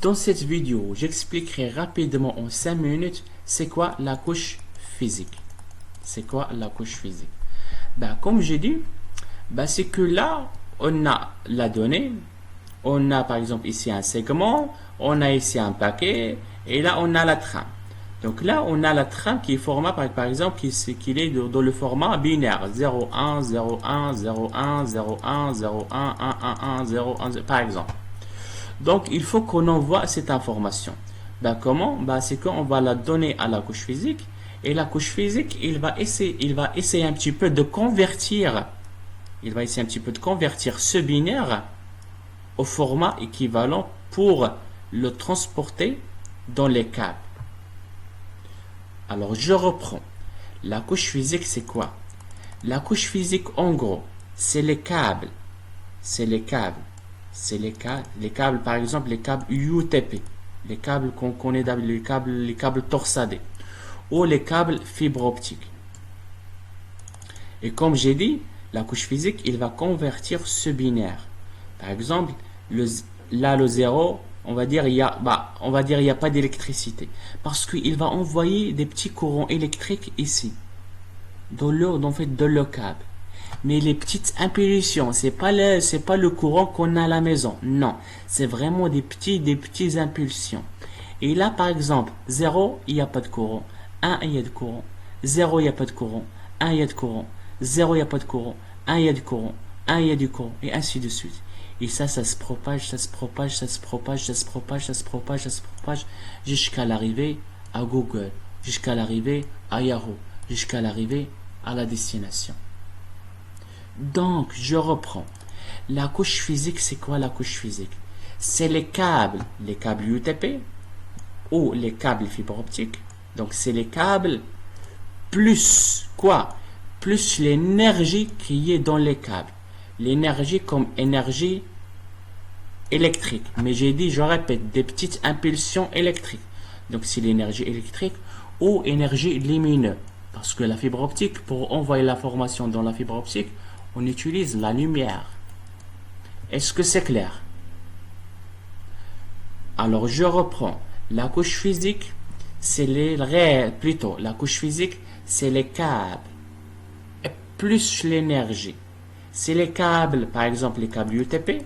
Dans cette vidéo, j'expliquerai rapidement en 5 minutes c'est quoi la couche physique. C'est quoi la couche physique? Comme j'ai dit, c'est que là, on a la donnée, on a par exemple ici un segment, on a ici un paquet, et là on a la trame. Donc là, on a la trame qui est format par exemple qui est dans le format binaire 0, 1, 0, 1, 0, 1, 0, 1, 0, 1, 1, 1, 1, 0, 1, 0, par exemple. Donc, il faut qu'on envoie cette information. Comment? C'est qu'on va la donner à la couche physique. Et la couche physique, il va essayer un petit peu de convertir. Il va essayer un petit peu de convertir ce binaire au format équivalent pour le transporter dans les câbles. Alors, je reprends. La couche physique, c'est quoi? La couche physique, en gros, c'est les câbles. C'est les câbles. C'est les câbles, par exemple, les câbles UTP, les câbles qu'on connaît d'habitude, les câbles torsadés, ou les câbles fibre optique. Et comme j'ai dit, la couche physique, il va convertir ce binaire. Par exemple, le 0, on va dire il y a pas d'électricité, parce qu'il va envoyer des petits courants électriques ici, dans le câble. Mais les petites impulsions, c'est pas le courant qu'on a à la maison. Non, c'est vraiment des petits impulsions. Et là, par exemple, 0, il n'y a pas de courant. 1, il y a de courant. 0, il n'y a pas de courant. 1, il y a de courant. 0, il n'y a pas de courant. 1, il y a du courant. 1, il y a du courant. Et ainsi de suite. Et ça se propage, ça se propage, ça se propage, ça se propage, ça se propage, ça se propage, jusqu'à l'arrivée à Google, jusqu'à l'arrivée à Yahoo, jusqu'à l'arrivée à la destination. Donc, je reprends. La couche physique, c'est quoi la couche physique? C'est les câbles UTP ou les câbles fibre optique. Donc, c'est les câbles plus quoi? Plus l'énergie qui est dans les câbles. L'énergie comme énergie électrique. Mais j'ai dit, je répète, des petites impulsions électriques. Donc, c'est l'énergie électrique ou énergie lumineuse. Parce que la fibre optique, pour envoyer l'information dans la fibre optique, on utilise la lumière. Est-ce que c'est clair? Alors, je reprends. La couche physique, c'est la couche physique, c'est les câbles. Et plus l'énergie. C'est les câbles, par exemple, les câbles UTP.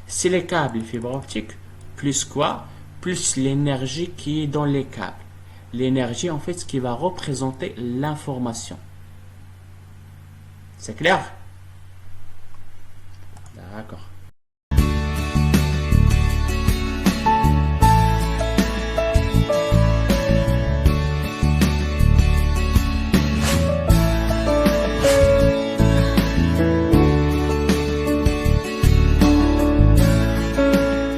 C'est les câbles fibre optique. Plus quoi? Plus l'énergie qui est dans les câbles. L'énergie, en fait, ce qui va représenter l'information. C'est clair? D'accord.